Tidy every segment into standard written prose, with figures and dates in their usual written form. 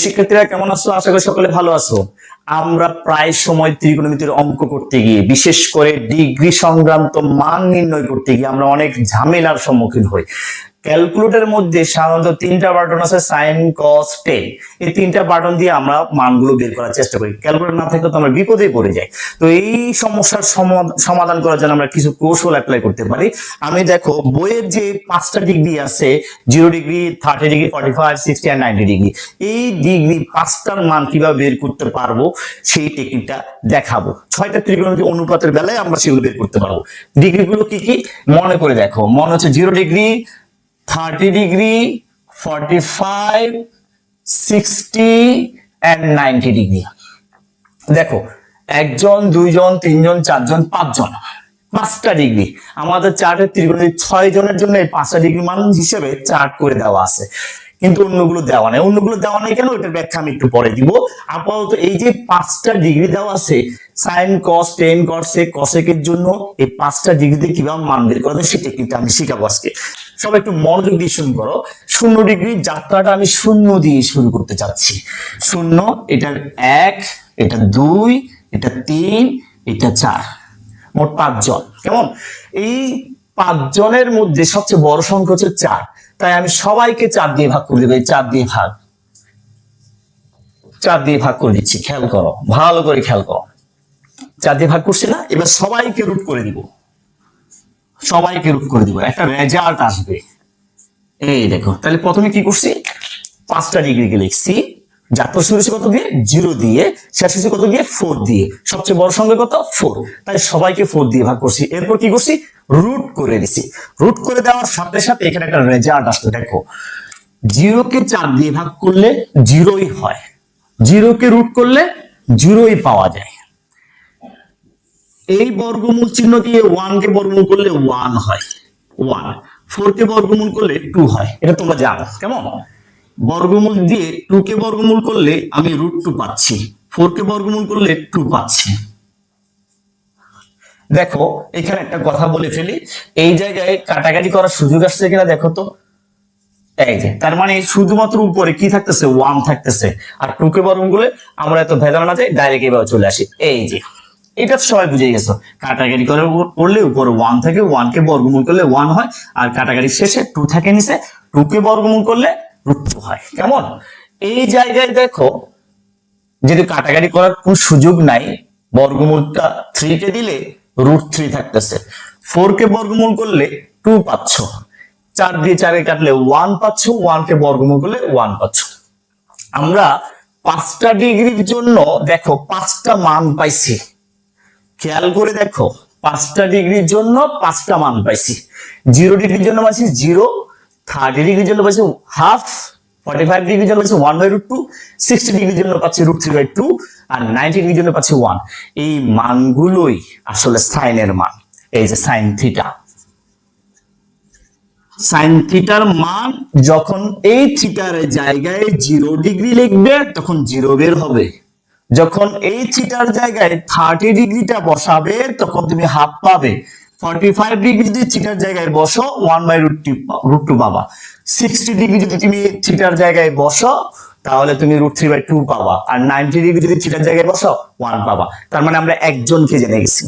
শিক্ষার্থীরা কেমন আছো? আশা করি সকলে ভালো আছো। আমরা প্রায় সময় ত্রিকোণমিতির অঙ্ক করতে গিয়ে, বিশেষ করে ডিগ্রি সংক্রান্ত মান নির্ণয় করতে গিয়ে আমরা অনেক ঝামেলার সম্মুখীন হই। ক্যালকুলেটরের মধ্যে সাধারণত তিনটা বাটন আছে, সাইন, কস, টেন। এই তিনটা বাটন দিয়ে আমরা মানগুলো বের করার চেষ্টা করি। ক্যালকুলেটর না থাকলে তো আমরা বিপদে পড়ে যাই। তো এই সমস্যার সমাধান করার জন্য আমরা কিছু কৌশল অ্যাপ্লাই করতে পারি। আমি দেখো বইয়ের যে 5টা ডিগ্রি আছে, 0 ডিগ্রি, 30 ডিগ্রি, 45, 60 আর 90 ডিগ্রি, এই ডিগ্রি 5টার মান কিভাবে বের করতে পারবো সেই টেকনিকটা দেখাবো। 6টা ত্রিকোণমিতিক অনুপাতের বেলায় আমরা সেগুলো বের করতে পারবো। ডিগ্রিগুলো কি কি মনে করে দেখো। মনে হচ্ছে 0 ডিগ্রি, 30 ডিগ্রি, 45, 60 and 90 ডিগ্রি। দেখো 1 জন, 2 জন, 3 জন, 4 জন, 5 জন, 5টা ডিগ্রি। আমাদের চার্টের ত্রিকোণমিতিক 6 জনের জন্য এই 5টা ডিগ্রি মান হিসেবে চার্ট করে দেওয়া আছে, কিন্তু অন্যগুলো দেওয়া নেই। অন্যগুলো দেওয়া নেই কেন, এটার ব্যাখ্যা আমি একটু পরে দিব। আপাতত এই যে 5টা ডিগ্রি দেওয়া আছে, সাইন, কস, টেন, কট, সেক, কসেকের জন্য এই 5টা ডিগ্রিতে কিভাবে মান বের করা যায় সেই টেকনিকটা আমি শিখাবো আজকে। সবাই একটু মনোযোগ দিয়ে শুরু করো। 0 ডিগ্রি যাত্রাটা আমি 0 দিয়ে শুরু করতে চাচ্ছি। 0, এটার 1, এটা 2, এটা 3, এটা 4, মোট 5 জন। কেমন? এই 5 জনের মধ্যে সবচেয়ে বড় সংখ্যা হচ্ছে 4, তাই আমি সবাইকে 4 দিয়ে ভাগ করে দেবো। 4 দিয়ে ভাগ করে দিচ্ছি। খেয়াল করো, ভালো করে খেয়াল করো। 4 দিয়ে ভাগ করছি না? এবার সবাইকে রুট করে দিব, একটা রেজাল্ট আসবে। এই দেখো, তাহলে প্রথমে কি করছি, 5টা ডিগ্রিকে লিখছি। যাত্রা শুরু হচ্ছে কত দিয়ে? 0 দিয়ে। শেষ হচ্ছে কত দিয়ে? 4 দিয়ে। সবচেয়ে বড় সংখ্যা কত? 4, তাই সবাইকে 4 দিয়ে ভাগ করছি। এরপর কি করছি? রুট করে দিছি। রুট করে দেওয়ার সাথে সাথে এখানে একটা রেজাল্ট আসছে। দেখো 0 কে 4 দিয়ে ভাগ করলে 0ই হয়, 0 কে রুট করলে 0ই পাওয়া যায়। এই বর্গমূল চিহ্ন দিয়ে 1 কে বর্গমূল করলে 1 হয়, 1। 4 কে বর্গমূল করলে 2 হয়, এটা তোমরা জানো। কেমন? বর্গমূল দিয়ে 2 কে বর্গমূল করলে আমি √2 পাচ্ছি, 4 কে বর্গমূল করলে 2 পাচ্ছি। দেখো এখানে একটা কথা বলে ফেলি, এই জায়গায় কাটাকাটি করার সুযোগ আসছে কিনা দেখো তো। এই যে, তার মানে শুধুমাত্র উপরে কি থাকতেছে? 1 থাকতেছে। আর 2 কে বর্গমূল করলে আমরা এত ভেজাল না যাই, ডাইরেক্ট এভাবে চলে আসি। এই যে, এটা সবাই বুঝে গেছো। কাটাকাটি করলে উপরে 1 থাকে, 1 কে বর্গমূল করলে 1 হয়, আর কাটাকাটি শেষে 2 থাকে নিচে, 2 কে বর্গমূল করলে √2 হয়। কেমন? এই জায়গায় দেখো, যেহেতু কাটাকাটি করার কোন সুযোগ নাই, বর্গমূলটা 3 কে দিলে √3 থাকতেছে। 4 কে বর্গমূল করলে 2 পাচ্ছ, 4 দিয়ে 4 এ কাটলে 1 পাচ্ছ, 1 কে বর্গমূল করলে 1 পাচ্ছ। আমরা 5টা ডিগ্রির জন্য দেখো 5টা মান পাইছি। খেয়াল করে দেখো, 5টা ডিগ্রির জন্য 5টা মান পাইছি। 0 ডিগ্রির জন্য পাইছি 0, 30 ডিগ্রির জন্য পাইছি হাফ, 45 ডিগ্রির জন্য পাচ্ছি 1/√2, 60 ডিগ্রির জন্য পাচ্ছি √3/2, আর 90 ডিগ্রির জন্য পাচ্ছি 1। এই মানগুলোই আসলে সাইনের মান। এই যে সাইন থিটার মান যখন এই থিটার জায়গায় 0 ডিগ্রি লিখবে তখন 0 বের হবে। যখন এই থিটার জায়গায় 30 ডিগ্রিটা বসাবে তখন তুমি হাফ পাবে। 45 ডিগ্রি যদি থিটার জায়গায় বসো 1/√2 পাবা। 60 ডিগ্রি যদি তুমি থিটার জায়গায় বসো তাহলে তুমি √3/2 পাবা। আর 90 ডিগ্রি যদি থিটার জায়গায় বসো 1 পাবা। তার মানে আমরা একজনকে জেনে গেছি,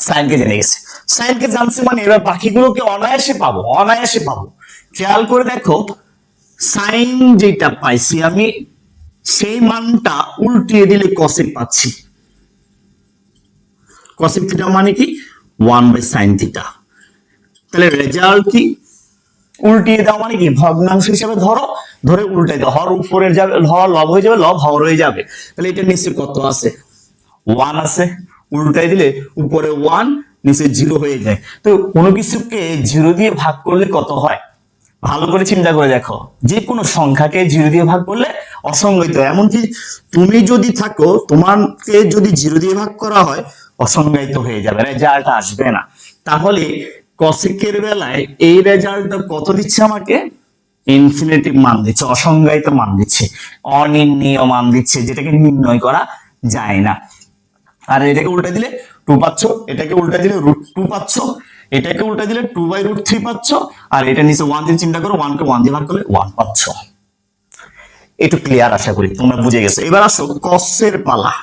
সাইনকে জেনে গেছি। সাইনকে জানছি মানে এবার বাকিগুলোকে অনায়াসে পাবো। খেয়াল করে দেখো, সাইন যেটা পাইছি আমি, সেই মানটা উল্টিয়ে দিলে কসেক পাচ্ছি। কসেক থিটা মানে কি? 1/sin theta. তাহলে রেজাল্ট কি? উল্টিয়ে দাও মানে কি? ভগ্নাংশ হিসেবে ধরে উল্টে দাও। হর উপরে যাবে, হর লব হয়ে যাবে, লব হর হয়ে যাবে। তাহলে এটা নিচে কত আছে? 1 আছে। উল্টাই দিলে উপরে 1, নিচে 0 হয়ে যায়। তো কোনো কিছুকে 0 দিয়ে ভাগ করলে কত হয়? ভালো করে চিন্তা করে দেখো, যে কোনো সংখ্যাকে 0 দিয়ে ভাগ করলে অসংজ্ঞায়িত। এমনকি তুমি যদি থাকো, তোমাকে যদি 0 দিয়ে ভাগ করা হয় অসংজ্ঞায়িত হয়ে যাবে, রেজাল্ট আসবে না। তাহলে কসেকের বেলায় এই রেজাল্টটা কত দিচ্ছে আমাকে? ইনফিনিটিভ মান দিচ্ছে, অসংজ্ঞায়িত মান দিচ্ছে, অনির্ণীয় মান দিচ্ছে, যেটাকে নির্ণয় করা যায় না। আর এটাকে উল্টে দিলে 2 পাচ্ছ, এটাকে উল্টে দিলে √2 পাচ্ছ, এটাকে উল্টে দিলে 2/√3 পাচ্ছ, আর এটা নিচে 1 দিয়ে চিন্তা করো, 1 কে 1 দিয়ে ভাগ করলে 1 পাচ্ছ। একটু ক্লিয়ার আশা করি তোমরা বুঝে গেছো। এবার আসো কসের পালা।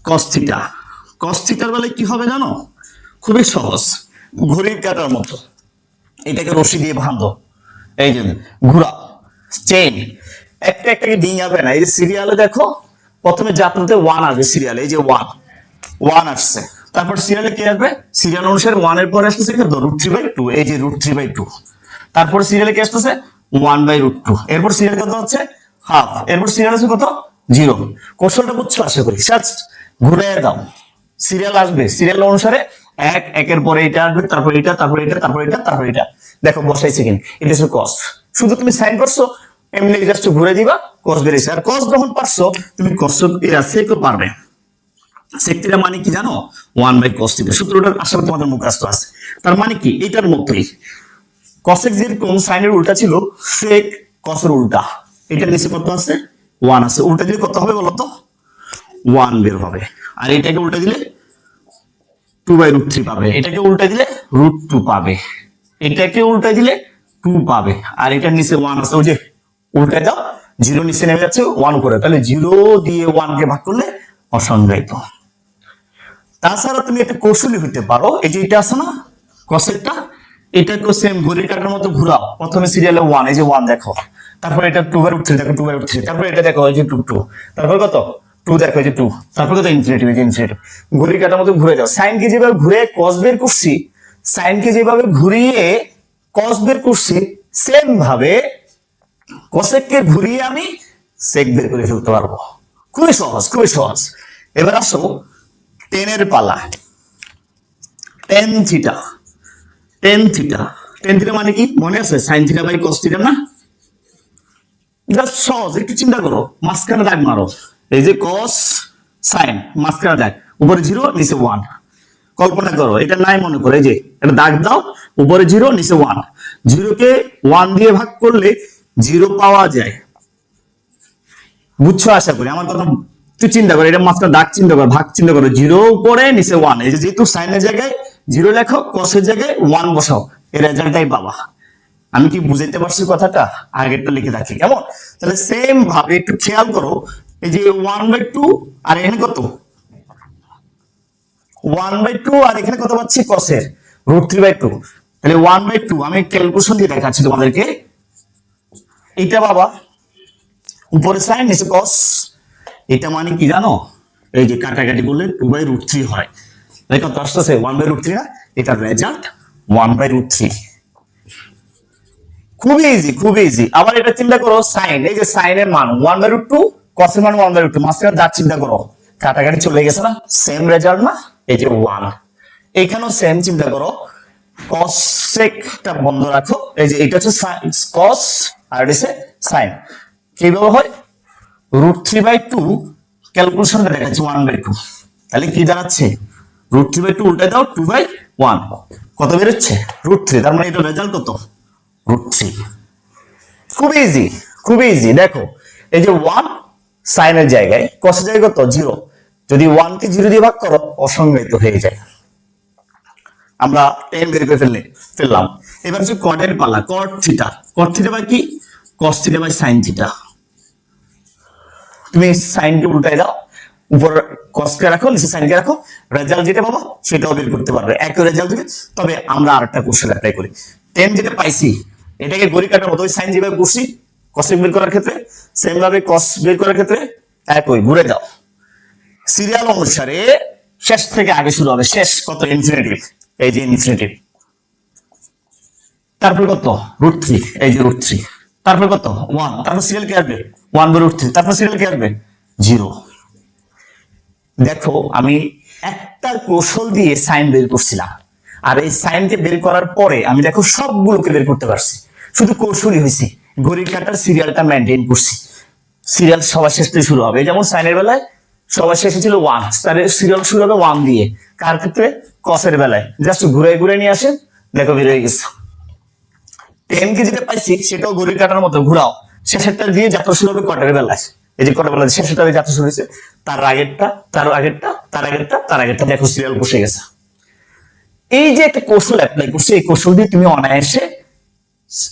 কস থিটা, কস থিটার বেলায় কি হবে জানো? খুবই সহজ, ঘড়ির কাঁটার মতো এটাকে রশি দিয়ে বাঁধো, এই যে ঘুরাও চেইন, একটা একটাকে ডিং যাবে না। এই যে সিরিয়ালে দেখো প্রথমে যাত্রাতে ওয়ান আসবে, সিরিয়ালে এই যে ওয়ান ওয়ান আসছে, তারপর সিরিয়ালে কি আসবে? সিরিয়াল অনুসারে ওয়ানের পরে আসতেছে √3/2, এই যে √3/2। তারপর সিরিয়ালে কি আসতেছে? 1/√2। এরপর সিরিয়াল কত হচ্ছে? হাফ। এরপর সিরিয়াল আছে কত? 0। কৌশলটা বুঝছো আশা করি। জাস্ট ঘুরে দাও, সিরিয়াল আসবে, সিরিয়াল অনুসারে একের পরে এটা আসবে, তারপর এটা, তারপর এটা, তারপর এটা, তারপর এটা। দেখো বসাইছে কিনা, এটা হচ্ছে কস। শুধু তুমি সাইন করছো, এমনি জাস্ট ঘুরে দিবা, কস বেরিয়েছে। আর কস যখন পারছো তুমি কস সেকও পারবে। সেক থিটা মানে কি জানো? 1/cos theta. সূত্রটা আশা করি তোমাদের মুখস্থ আছে। তার মানে কি? এটার মতোই কসেক যেরকম সাইনের উল্টা ছিল, সেক কসের উল্টা। এটা নিচে কত আছে? 1 আছে। উল্টা দিলে কত হবে বলো তো? 1 বের হবে। আর এটাকে উল্টা দিলে 2/√3 পাবে। এটাকে উল্টা দিলে √2 পাবে। এটাকে উল্টা দিলে 2 পাবে। আর এটার নিচে 1 আছে, ওই যে উল্টা দাও, 0 নিচে নেমে যাচ্ছে, 1 উপরে, তাহলে 0 দিয়ে 1 কে ভাগ করলে অসংজ্ঞায়িত। তাছাড়া তুমি একটা কৌশলী হইতে পারো, এই যে এটা আছে না কসেকটা, এটাকে সেম ঘড়ির কাঁটার মতো ঘুরাও। প্রথমে সিরিয়ালে 1, এই যে 1 দেখো, তারপর এটা 2/√3 দেখো, 2/√3, তারপর এটা দেখো এই যে 2, তারপর কত 2 দেখো এই যে 2, তারপর কত ইনফিনিটিভ, এই যে ইনফিনিটিভ। ঘড়ির কাঁটার মতো ঘুরে যাও। সাইন কে যেভাবে ঘুরে কস বের করছি, সাইন কে যেভাবে ঘুরিয়ে কস বের করছি, সেম ভাবে কসেক কে ঘুরিয়ে আমি সেক বের করে ফেলতে পারবো। খুবই সহজ, খুবই সহজ। এবার আসো টেনের পালা। Tan theta, tan theta, tan theta মানে কি মনে আছে? Sine theta by cos theta না? জাস্ট সহজ, একটু চিন্তা করো, মাঝখানে দাগ মারো, এই যে কস সাইন, মাঝখানে দাগ, উপরে 0 নিচে 1। কল্পনা করো, এটা নাই মনে করো, এই যে এটা দাগ দাও, উপরে 0 নিচে 1। 0 কে 1 দিয়ে ভাগ করলে 0 পাওয়া যায়। বুঝছো আশা করি আমার কথা? তুই চিন্তা করো, এটা মাঝখানে দাগ চিন্তা করো, ভাগ চিন্তা করো, 0 উপরে নিচে 1। এই যে যেহেতু সাইনের জায়গায় 0 লেখো, কসের জায়গায় 1 বসাও, এর রেজাল্টটাই পাবা। আমি কি বুঝাইতে পারছি কথাটা? আগেরটা লিখে রাখি কেমন? তাহলে সেম ভাবে একটু খেয়াল করো, এই যে 1/2 আর এখানে কত? 1/2 আর এখানে কত পাচ্ছি? কসের √3/2। তাহলে 1/2 আমি ক্যালকুলেশন দিয়ে দেখাচ্ছি তোমাদেরকে। এইটা বাবা উপরে সাইন নিচে কস, এটা মানে কি জানো? এই যে কাটাকাটি করলে 2/√3 হয়, তাই কত আসতেছে? 1/√3 না? এটার রেজাল্ট 1/√3। খুবই ইজি, খুবই ইজি। আবার এটা চিন্তা করো, সাইন, এই যে সাইনের মান 1/√2, কসের মান 1/√2, মাঝখানে দাগ চিন্তা করো, কাটাকাটি চলে গেছে না? সেম রেজাল্ট না? এই যে 1। এইখানেও সেম চিন্তা করো, কসেকটা বন্ধ রাখো, এই যে এটা হচ্ছে কস আর এটা হচ্ছে সাইন। কিভাবে হয়? √3/2 ক্যালকুলেশনটা দেখাচ্ছি 1/2, তাহলে কি দাঁড়াচ্ছে? √3/2 উল্টে দাও, 2/1, কত বেরোচ্ছে? √3। তার মানে এটা রেজাল্ট কত? √3। খুবই ইজি, খুবই ইজি। দেখো এই যে 1 সাইনের জায়গায়, কসের জায়গায় কত? 0। যদি 1 কে 0 দিয়ে ভাগ করো, অসংজ্ঞায়িত হয়ে যায়। আমরা 10 বের করে ফেললাম। এবার হচ্ছে কটের পালা। Cot theta, cot theta by কি? Cos theta by sine theta. তুমি সাইনকে উল্টাই দাও, উপর কসকে রাখো, নিচে সাইনকে রাখো, রেজাল্ট যেটা পাবো সেটাও বের করতে পারবে, একই রেজাল্ট দিবে। তবে আমরা আরেকটা কৌশল অ্যাপ্লাই করি। 10 যেটা পাইছি, এটাকে ঘড়ি কাটার মতো, ওই সাইন যেভাবে করছি কসেক বের করার ক্ষেত্রে, সেম ভাবে কস বের করার ক্ষেত্রে একই, ঘুরে দাও। সিরিয়াল অনুসারে শেষ থেকে আগে শুরু হবে, শেষ কত? ইনফিনিটিভ, এই যে ইনফিনিটিভ। তারপর কত? √3, এই যে √3। তারপর কত? 1। তারপর সিরিয়াল কি আসবে? 1/√3। তারপর সিরিয়াল কি আসবে? 0। দেখো আমি একটা কৌশল দিয়ে সাইন বের করছিলাম, আর এই সাইনকে বের করার পরে আমি দেখো সবগুলোকে বের করতে পারছি। শুধু কৌশলই হয়েছে, ঘড়ির কাঁটার সিরিয়ালটা মেনটেন করছি। সিরিয়াল সবার শেষ থেকে শুরু হবে, যেমন সাইনের বেলায় সবার শেষে ছিল 1, তার সিরিয়াল শুরু হবে 1 দিয়ে। কার ক্ষেত্রে? কসের বেলায়। জাস্ট ঘুরে ঘুরে নিয়ে আসেন, দেখো বের হয়ে গেছে। 10 কে যেটা পাইছি সেটাও ঘড়ির কাঁটার মতো ঘুরাও, শেষেরটা দিয়ে যাত্রা শুরু হবে কটের বেলায়। এই যে কটের বেলায় শেষেরটা দিয়ে যাত্রা শুরু হয়েছে, তার আগেরটা, তার আগেরটা, তার আগেরটা, তার আগেরটা, দেখো সিরিয়াল বসে গেছে। এই যে একটা কৌশল অ্যাপ্লাই করছে, এই কৌশল দিয়ে তুমি অনায়াসে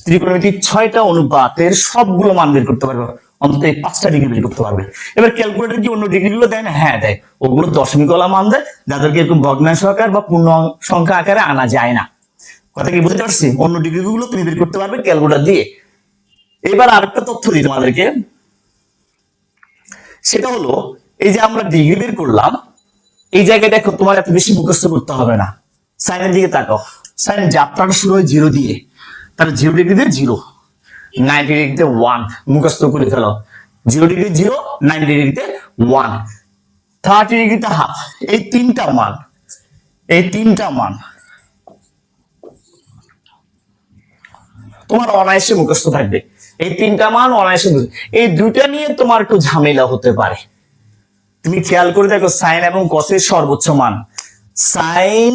ত্রিকোণমিতিক 6টা অনুপাতের সবগুলো মান বের করতে পারবে। অন্তত এই 5টা ডিগ্রি বের করতে পারবে। এবার ক্যালকুলেটর কি অন্য ডিগ্রিগুলো দেয় না? হ্যাঁ দেয়, ওগুলো দশমিকওয়ালা মান দেয়, যাদেরকে এরকম ভগ্নাংশ আকার বা পূর্ণ সংখ্যা আকারে আনা যায় না। কথা কি বুঝতে পারছি? অন্য ডিগ্রিগুলো তুমি বের করতে পারবে ক্যালকুলেটর দিয়ে। এবার আরেকটা তথ্য দিই তোমাদেরকে, সেটা হলো এই যে আমরা ডিগ্রি বের করলাম, এই জায়গায় দেখো তোমার এত বেশি মুখস্থ করতে হবে না। সাইনের দিকে তাকাও, সাইন যাত্রাটা শুরু হয় 0 দিয়ে, তাহলে 0 ডিগ্রিতে 0, 90 ডিগ্রিতে 1 মুখস্থ করে ফেলো। 0 ডিগ্রি 0, 90 ডিগ্রিতে 1, 30 ডিগ্রিতে হাফ। এই তিনটা মান তোমার অনায়াসে মুখস্থ থাকবে। এই তিনটা মান অনায়াসে, এই দুইটা নিয়ে তোমার একটু ঝামেলা হতে পারে। তুমি খেয়াল করে দেখো সাইন এবং কসের সর্বোচ্চ মান, সাইন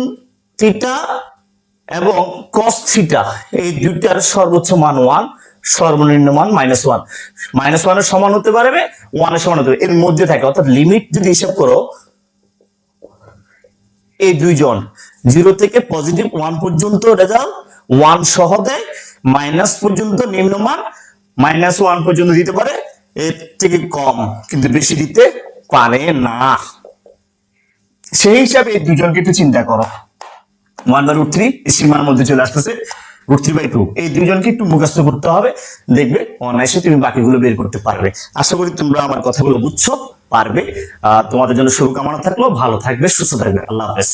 থিটা এবং কস থিটা এই দুইটার সর্বোচ্চ মান 1, সর্বনিম্ন মান -1। -1 এর সমান হতে পারবে, 1 এর সমান হতে পারবে, এর মধ্যে থাকে। অর্থাৎ লিমিট যদি হিসাব করো, এই দুইজন 0 থেকে পজিটিভ 1 পর্যন্ত রেজাল্ট 1 সহ দেয়, মাইনাস পর্যন্ত নিম্নমান -1 পর্যন্ত দিতে পারে, এর থেকে কম কিন্তু বেশি দিতে পারে না। সেই হিসাবে এই দুজনকে একটু চিন্তা করো। 1/√3 সীমার মধ্যে চলে আসতেছে, √3/2, এই দুজনকে একটু মুখস্থ করতে হবে, দেখবে অনায়াসে তুমি বাকিগুলো বের করতে পারবে। আশা করি তোমরা আমার কথাগুলো বুঝছো, পারবে। তোমাদের জন্য শুভকামনা থাকলো, ভালো থাকবে, সুস্থ থাকবে। আল্লাহ হাফেজ।